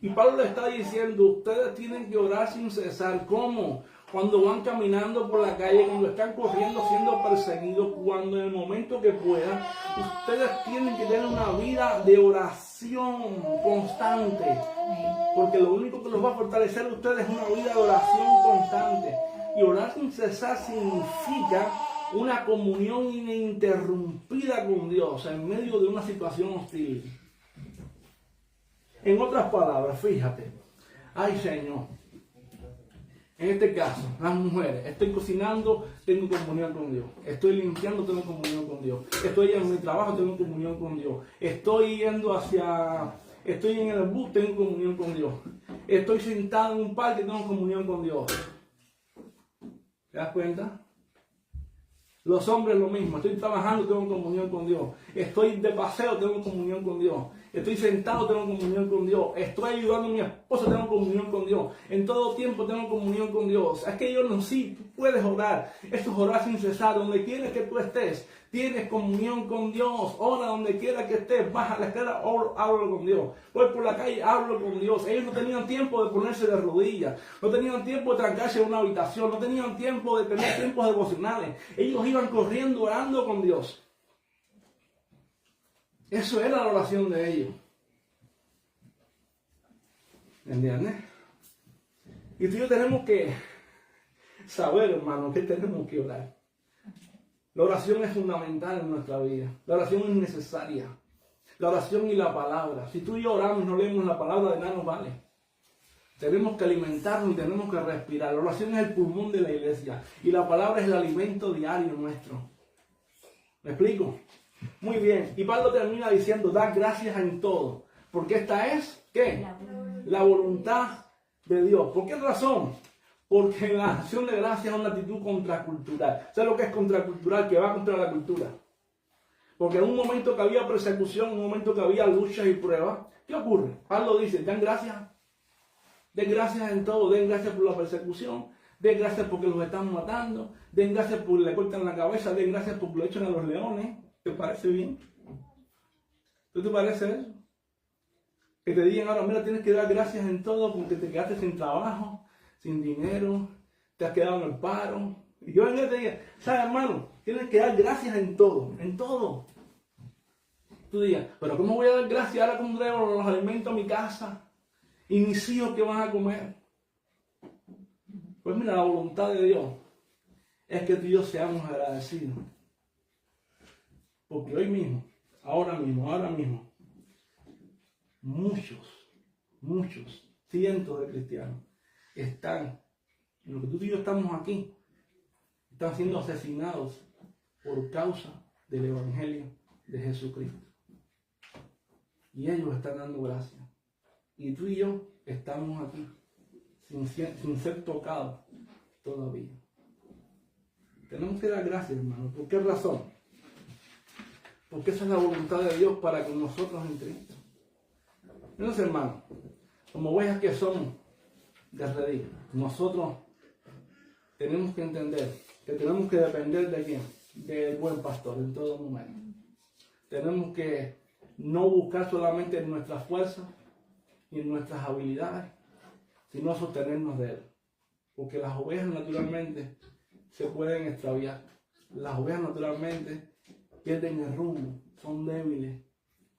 Y Pablo le está diciendo, ustedes tienen que orar sin cesar. ¿Cómo? cuando van caminando por la calle, cuando están corriendo, siendo perseguidos, cuando en el momento que puedan, ustedes tienen que tener una vida de oración constante, porque lo único que los va a fortalecer a ustedes es una vida de oración constante. Y orar sin cesar significa una comunión ininterrumpida con Dios en medio de una situación hostil. En otras palabras, fíjate, ay Señor, en este caso, las mujeres, estoy cocinando, tengo comunión con Dios. Estoy limpiando, tengo comunión con Dios. Estoy en mi trabajo, tengo comunión con Dios. Estoy en el bus, tengo comunión con Dios. Estoy sentado en un parque, tengo comunión con Dios. ¿Te das cuenta? Los hombres lo mismo, estoy trabajando, tengo comunión con Dios. Estoy de paseo, tengo comunión con Dios. Estoy sentado, tengo comunión con Dios. Estoy ayudando a mi esposa, tengo comunión con Dios. En todo tiempo tengo comunión con Dios. Es que yo no, sí, tú puedes orar. Esto es orar sin cesar. Donde quieras que tú estés, tienes comunión con Dios. Ora donde quiera que estés. Baja la escalera, hablo con Dios. Voy por la calle, hablo con Dios. Ellos no tenían tiempo de ponerse de rodillas. No tenían tiempo de trancarse en una habitación. No tenían tiempo de tener tiempos devocionales. Ellos iban corriendo, orando con Dios. Eso era la oración de ellos. ¿Entiendes? Y tú y yo tenemos que saber, hermano, que tenemos que orar. La oración es fundamental en nuestra vida. La oración es necesaria. La oración y la palabra. Si tú y yo oramos y no leemos la palabra, de nada nos vale. Tenemos que alimentarnos y tenemos que respirar. La oración es el pulmón de la iglesia. Y la palabra es el alimento diario nuestro. ¿Me explico? Muy bien. Y Pablo termina diciendo, da gracias en todo. Porque esta es, ¿qué? La voluntad de Dios. ¿Por qué razón? Porque la acción de gracias es una actitud contracultural. ¿Sabes lo que es contracultural? Que va contra la cultura. Porque en un momento que había persecución, en un momento que había luchas y pruebas, ¿qué ocurre? Pablo dice, den gracias. Den gracias en todo. Den gracias por la persecución. Den gracias porque los están matando. Den gracias porque le cortan la cabeza. Den gracias porque lo echan a los leones. ¿Te parece bien? ¿Qué te parece eso? Que te digan ahora, mira, tienes que dar gracias en todo porque te quedaste sin trabajo, sin dinero, te has quedado en el paro. Y yo en este día, ¿sabes, hermano? Tienes que dar gracias en todo, en todo. Tú digas, pero ¿cómo voy a dar gracias ahora con los alimento a mi casa y mis hijos que van a comer? Pues mira, la voluntad de Dios es que tú y yo seamos agradecidos. Porque hoy mismo, ahora mismo, muchos, cientos de cristianos están, en lo que tú y yo estamos aquí, están siendo asesinados por causa del Evangelio de Jesucristo. Y ellos están dando gracias. Y tú y yo estamos aquí, sin ser tocados todavía. Tenemos que dar gracias, hermano. ¿Por qué razón? Porque esa es la voluntad de Dios para con nosotros en Cristo. Entonces, hermano, como ovejas que somos de redil, nosotros tenemos que entender que tenemos que depender de quién, del buen pastor en todo momento. Tenemos que no buscar solamente en nuestras fuerzas y en nuestras habilidades, sino sostenernos de él. Porque las ovejas naturalmente se pueden extraviar. Las ovejas naturalmente pierden el rumbo, son débiles,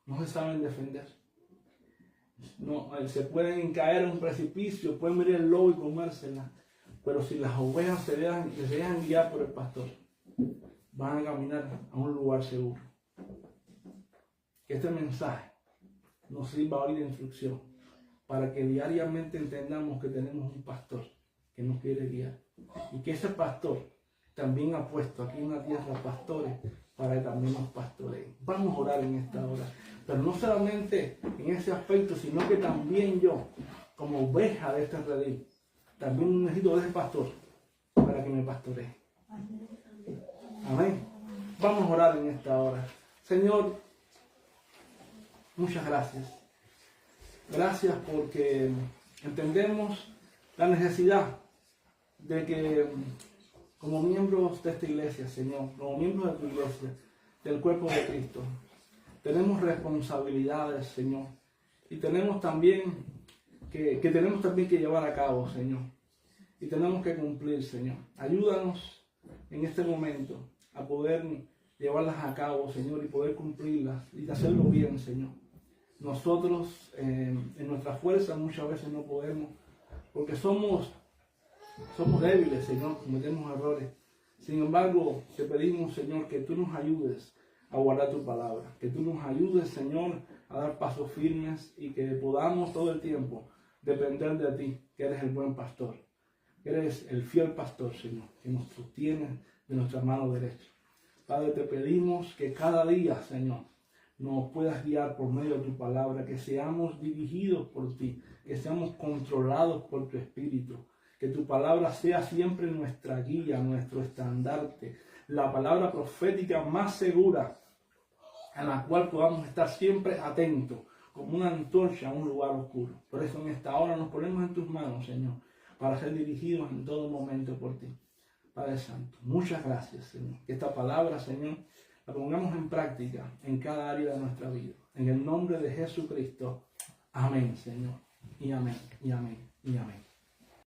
no se saben defender. No, se pueden caer en un precipicio, pueden venir el lobo y comérsela. Pero si las ovejas se dejan guiar por el pastor, van a caminar a un lugar seguro. Que este mensaje nos sirva hoy de instrucción para que diariamente entendamos que tenemos un pastor que nos quiere guiar. Y que ese pastor también ha puesto aquí en la tierra pastores para que también nos pastoreen. Vamos a orar en esta hora. Pero no solamente en ese aspecto, sino que también yo, como oveja de este redil, también necesito de ese pastor para que me pastoree. Amén. Vamos a orar en esta hora. Señor, muchas gracias. Gracias porque entendemos la necesidad de que como miembros de esta iglesia, Señor, como miembros de tu iglesia, del cuerpo de Cristo, tenemos responsabilidades, Señor, y tenemos también que llevar a cabo, Señor. y tenemos que cumplir, Señor. Ayúdanos en este momento a poder llevarlas a cabo, Señor, y poder cumplirlas y hacerlo bien, Señor. Nosotros en nuestra fuerza muchas veces no podemos, porque somos débiles, Señor, cometemos errores. Sin embargo, te pedimos, Señor, que tú nos ayudes a guardar tu palabra, que tú nos ayudes, Señor, a dar pasos firmes y que podamos todo el tiempo depender de ti, que eres el buen pastor, que eres el fiel pastor, Señor, que nos sostiene de nuestra mano derecha. Padre, te pedimos que cada día, Señor, nos puedas guiar por medio de tu palabra, que seamos dirigidos por ti, que seamos controlados por tu Espíritu, que tu palabra sea siempre nuestra guía, nuestro estandarte, la palabra profética más segura, a la cual podamos estar siempre atentos, como una antorcha a un lugar oscuro. Por eso en esta hora nos ponemos en tus manos, Señor, para ser dirigidos en todo momento por ti. Padre Santo, muchas gracias, Señor. Que esta palabra, Señor, la pongamos en práctica en cada área de nuestra vida. En el nombre de Jesucristo. Amén, Señor. Y amén, y amén, y amén.